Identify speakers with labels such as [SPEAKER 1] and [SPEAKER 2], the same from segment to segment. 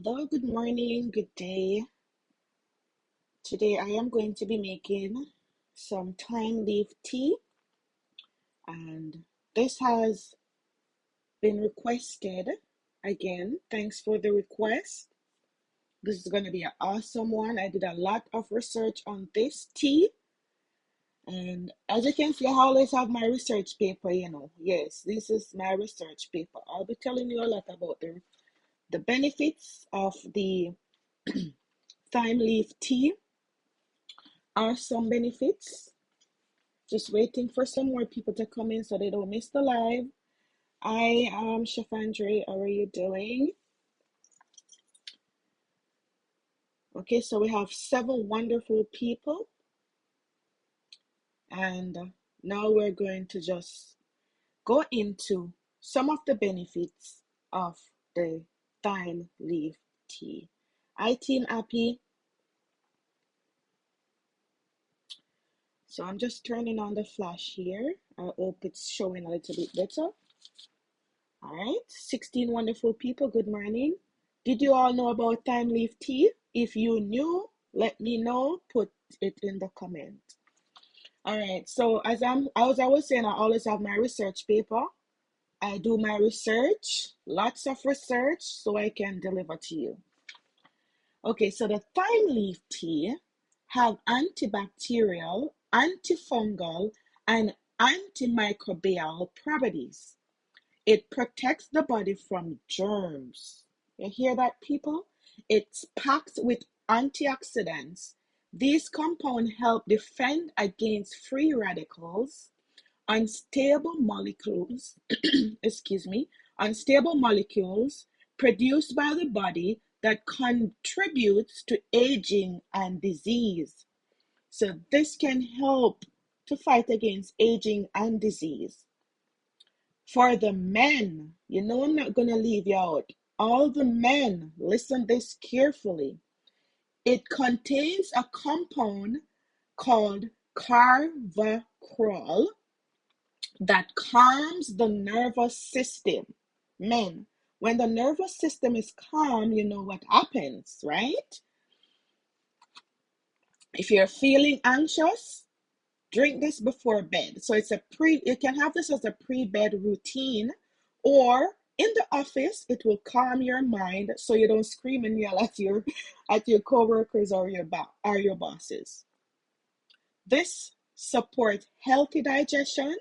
[SPEAKER 1] Hello, good morning, good day. Today I am going to be making some thyme leaf tea, and this has been requested again. Thanks for the request. This is going to be an awesome one. I did a lot of research on this tea, and as you can see, I always have my research paper. Yes, this is my research paper. I'll be telling you a lot about the benefits of the thyme leaf tea. Are some benefits. Just waiting for some more people to come in so they don't miss the live. I am Chef Andre. How are you doing? Okay, so we have 7 wonderful people, and now we're going to just go into some of the benefits of the thyme leaf tea. Hi, Team Happy. So I'm just turning on the flash here. I hope it's showing a little bit better. All right, 16 wonderful people, good morning. Did you all know about thyme leaf tea? If you knew, let me know, put it in the comment. All right, so as I was saying, I always have my research paper. I do my research, lots of research, so I can deliver to you. Okay, so the thyme leaf tea have antibacterial, antifungal, and antimicrobial properties. It protects the body from germs. You hear that, people? It's packed with antioxidants. These compounds help defend against free radicals, unstable molecules, excuse me, unstable molecules produced by the body that contributes to aging and disease. So this can help to fight against aging and disease. For the men, I'm not going to leave you out. All the men, listen this carefully. It contains a compound called carvacrol that calms the nervous system. Men, when the nervous system is calm, you know what happens, right? If you're feeling anxious, drink this before bed. So you can have this as a pre-bed routine, or in the office, it will calm your mind so you don't scream and yell at your coworkers or your bosses. This supports healthy digestion,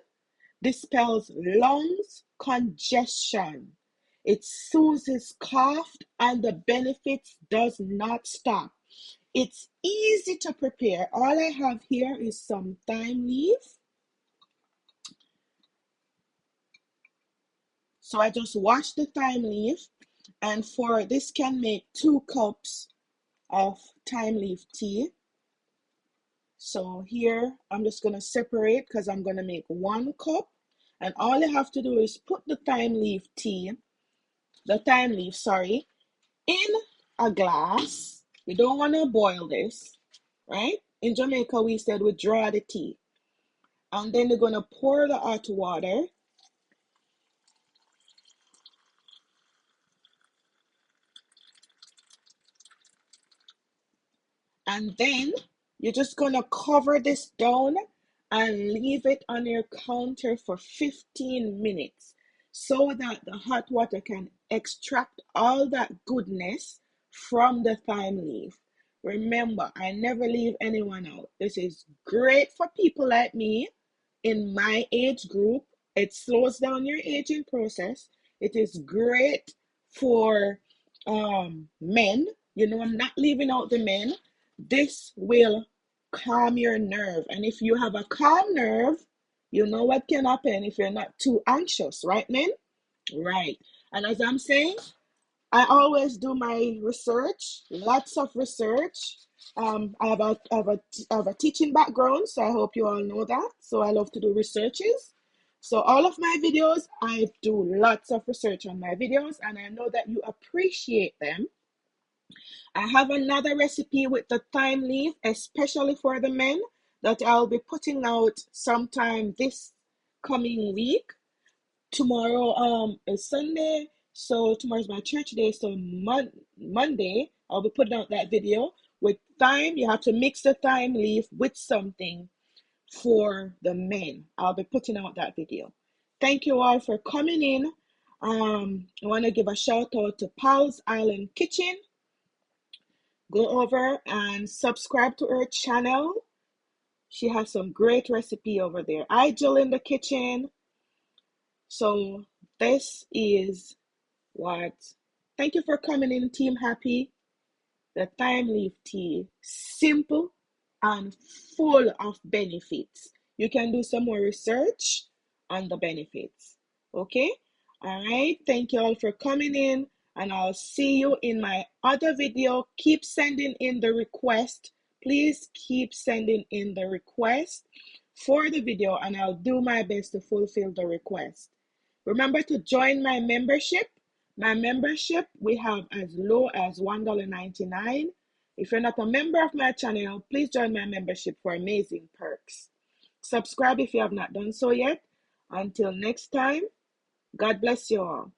[SPEAKER 1] dispels lungs congestion. It soothes cough, and the benefits does not stop. It's easy to prepare. All I have here is some thyme leaf. So I just wash the thyme leaf, and for this can make 2 cups of thyme leaf tea. So here I'm just going to separate because I'm going to make 1 cup, and all you have to do is put the thyme leaf, sorry, in a glass. You don't want to boil this, right? In Jamaica, we said we draw the tea. And then you're going to pour the hot water. And then you're just going to cover this down and leave it on your counter for 15 minutes so that the hot water can extract all that goodness from the thyme leaf. Remember, I never leave anyone out. This is great for people like me in my age group. It slows down your aging process. It is great for men. I'm not leaving out the men. This will calm your nerve. And if you have a calm nerve, you know what can happen if you're not too anxious, right, men? Right. And as I'm saying, I always do my research, lots of research. I have a teaching background, so I hope you all know that. So I love to do researches. So all of my videos, I do lots of research on my videos, and I know that you appreciate them. I have another recipe with the thyme leaf, especially for the men, that I'll be putting out sometime this coming week. Tomorrow is Sunday, So tomorrow's my church day. So Monday, I'll be putting out that video with thyme. You have to mix the thyme leaf with something for the men. I'll be putting out that video. Thank you all for coming in. I want to give a shout out to Paul's Island Kitchen. Go over and subscribe to her channel. She has some great recipe over there. I Jill in the kitchen. So this is what. Thank you for coming in, Team Happy. The thyme leaf tea, simple and full of benefits. You can do some more research on the benefits. Okay? All right. Thank you all for coming in, and I'll see you in my other video. Keep sending in the request. Please keep sending in the request for the video, and I'll do my best to fulfill the request. Remember to join my membership. My membership, we have as low as $1.99. If you're not a member of my channel, please join my membership for amazing perks. Subscribe if you have not done so yet. Until next time, God bless you all.